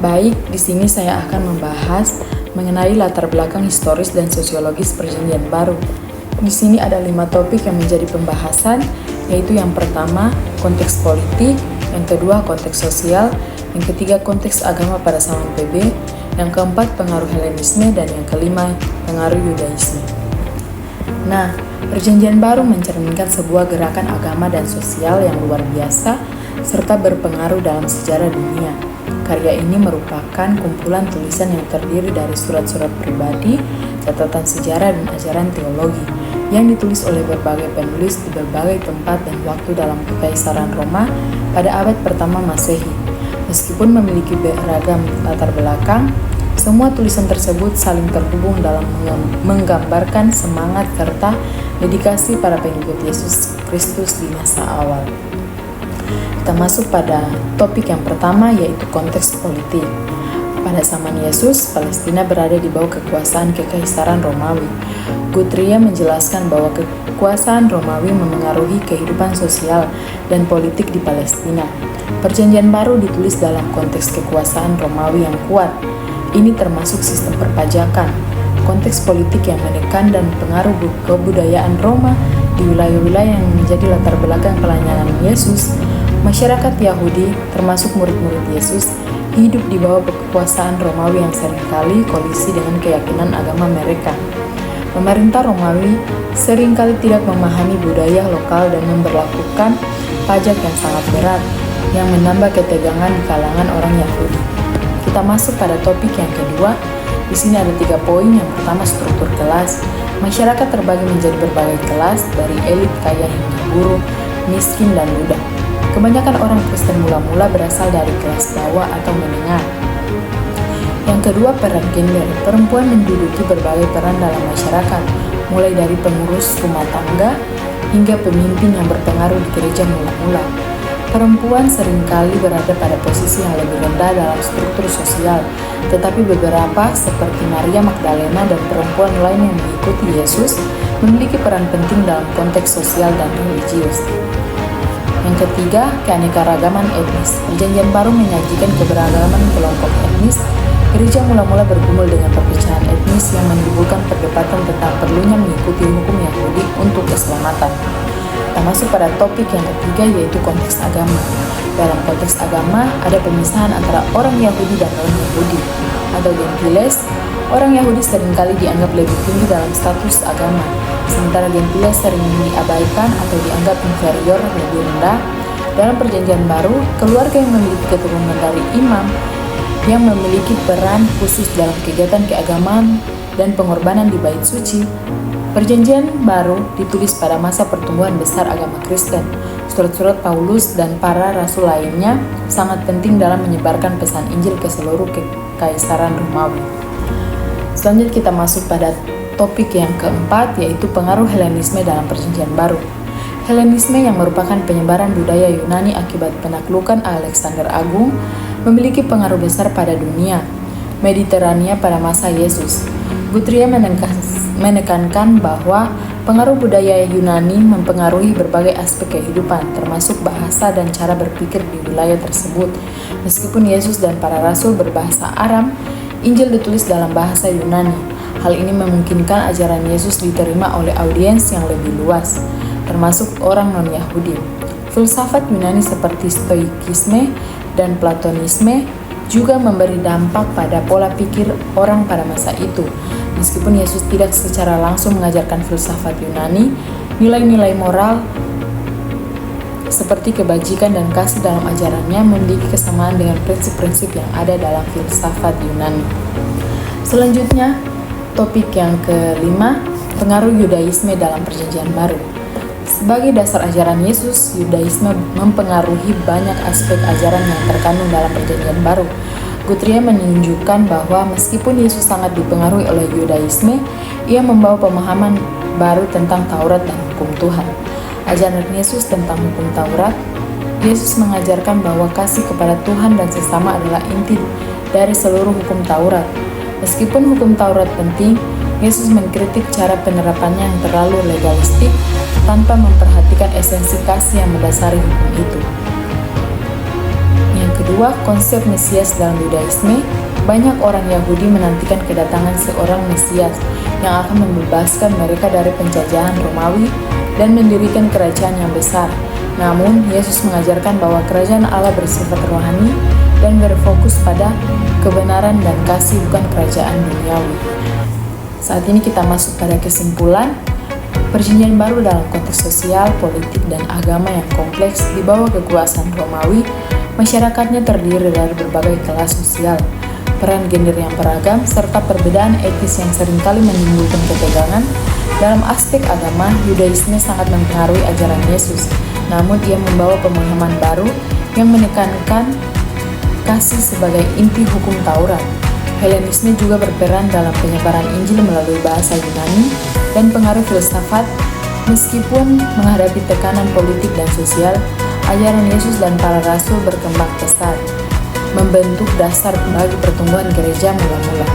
Baik, di sini saya akan membahas mengenai latar belakang historis dan sosiologis Perjanjian Baru. Di sini ada 5 topik yang menjadi pembahasan, yaitu yang pertama, konteks politik, yang kedua, konteks sosial, yang ketiga, konteks agama pada zaman PB, yang keempat, pengaruh Helenisme, dan yang kelima, pengaruh Yudaisme. Nah, Perjanjian Baru mencerminkan sebuah gerakan agama dan sosial yang luar biasa serta berpengaruh dalam sejarah dunia. Karya ini merupakan kumpulan tulisan yang terdiri dari surat-surat pribadi, catatan sejarah, dan ajaran teologi yang ditulis oleh berbagai penulis di berbagai tempat dan waktu dalam Kekaisaran Roma pada abad pertama Masehi. Meskipun memiliki beragam latar belakang, semua tulisan tersebut saling terhubung dalam menggambarkan semangat serta dedikasi para pengikut Yesus Kristus di masa awal. Kita masuk pada topik yang pertama, yaitu konteks politik. Pada zaman Yesus, Palestina berada di bawah kekuasaan Kekaisaran Romawi. Guthrie menjelaskan bahwa kekuasaan Romawi memengaruhi kehidupan sosial dan politik di Palestina. Perjanjian Baru ditulis dalam konteks kekuasaan Romawi yang kuat. Ini termasuk sistem perpajakan, konteks politik yang menekan dan pengaruh kebudayaan Roma di wilayah-wilayah yang menjadi latar belakang pelayanan Yesus. Masyarakat Yahudi, termasuk murid-murid Yesus, hidup di bawah kekuasaan Romawi yang seringkali kolisi dengan keyakinan agama mereka. Pemerintah Romawi seringkali tidak memahami budaya lokal dan memberlakukan pajak yang sangat berat, yang menambah ketegangan di kalangan orang Yahudi. Kita masuk pada topik yang kedua. Di sini ada 3 poin. Yang pertama, struktur kelas. Masyarakat terbagi menjadi berbagai kelas, dari elit kaya hingga buruh, miskin, dan budak. Kebanyakan orang Kristen mula-mula berasal dari kelas bawah atau menengah. Yang kedua, peran gender. Perempuan menduduki berbagai peran dalam masyarakat, mulai dari pengurus rumah tangga hingga pemimpin yang berpengaruh di gereja mula-mula. Perempuan seringkali berada pada posisi yang lebih rendah dalam struktur sosial, tetapi beberapa seperti Maria Magdalena dan perempuan lain yang mengikuti Yesus memiliki peran penting dalam konteks sosial dan religius. Yang ketiga, keanekaragaman etnis. Perjanjian Baru menyajikan keberagaman kelompok etnis. Gereja mula-mula bergumul dengan perpecahan etnis yang menimbulkan perdebatan tentang perlunya mengikuti hukum Yahudi untuk keselamatan. Kita masuk pada topik yang ketiga, yaitu konteks agama. Dalam konteks agama, ada pemisahan antara orang Yahudi dan non-Yahudi, atau Gentiles. Orang Yahudi seringkali dianggap lebih tinggi dalam status agama, sementara Gentiles sering diabaikan atau dianggap inferior, lebih rendah. Dalam Perjanjian Baru, keluarga yang memiliki keturunan dari imam yang memiliki peran khusus dalam kegiatan keagamaan dan pengorbanan di Bait Suci. Perjanjian Baru ditulis pada masa pertumbuhan besar agama Kristen. Surat-surat Paulus dan para rasul lainnya sangat penting dalam menyebarkan pesan Injil ke seluruh Kekaisaran Romawi. Selanjutnya kita masuk pada topik yang keempat, yaitu pengaruh Helenisme dalam Perjanjian Baru. Helenisme yang merupakan penyebaran budaya Yunani akibat penaklukan Alexander Agung memiliki pengaruh besar pada dunia Mediterania pada masa Yesus. Guthrie menekankan bahwa pengaruh budaya Yunani mempengaruhi berbagai aspek kehidupan, termasuk bahasa dan cara berpikir di wilayah tersebut. Meskipun Yesus dan para rasul berbahasa Aram, Injil ditulis dalam bahasa Yunani. Hal ini memungkinkan ajaran Yesus diterima oleh audiens yang lebih luas, termasuk orang non-Yahudi. Filsafat Yunani seperti Stoikisme dan Platonisme juga memberi dampak pada pola pikir orang pada masa itu. Meskipun Yesus tidak secara langsung mengajarkan filsafat Yunani, nilai-nilai moral seperti kebajikan dan kasih dalam ajarannya memiliki kesamaan dengan prinsip-prinsip yang ada dalam filsafat Yunani. Selanjutnya, topik yang kelima, pengaruh Yudaisme dalam Perjanjian Baru. Sebagai dasar ajaran Yesus, Yudaisme mempengaruhi banyak aspek ajaran yang terkandung dalam Perjanjian Baru. Guthrie menunjukkan bahwa meskipun Yesus sangat dipengaruhi oleh Yudaisme, ia membawa pemahaman baru tentang Taurat dan hukum Tuhan. Ajaran Yesus tentang hukum Taurat, Yesus mengajarkan bahwa kasih kepada Tuhan dan sesama adalah inti dari seluruh hukum Taurat. Meskipun hukum Taurat penting, Yesus mengkritik cara penerapannya yang terlalu legalistik tanpa memperhatikan esensi kasih yang mendasari hukum itu. Yang kedua, konsep Mesias dalam Yudaisme. Banyak orang Yahudi menantikan kedatangan seorang Mesias yang akan membebaskan mereka dari penjajahan Romawi dan mendirikan kerajaan yang besar. Namun, Yesus mengajarkan bahwa kerajaan Allah bersifat rohani dan berfokus pada kebenaran dan kasih, bukan kerajaan duniawi. Saat ini kita masuk pada kesimpulan. Perjanjian baru dalam konteks sosial, politik, dan agama yang kompleks di bawah kekuasaan Romawi. Masyarakatnya terdiri dari berbagai kelas sosial, peran gender yang beragam, serta perbedaan etis yang seringkali menimbulkan ketegangan. Dalam aspek agama, Yudaisme sangat mempengaruhi ajaran Yesus, namun ia membawa pemahaman baru yang menekankan kasih sebagai inti hukum Taurat. Helenisme juga berperan dalam penyebaran Injil melalui bahasa Yunani dan pengaruh filsafat. Meskipun menghadapi tekanan politik dan sosial, ajaran Yesus dan para rasul berkembang pesat, membentuk dasar bagi pertumbuhan gereja mula-mula.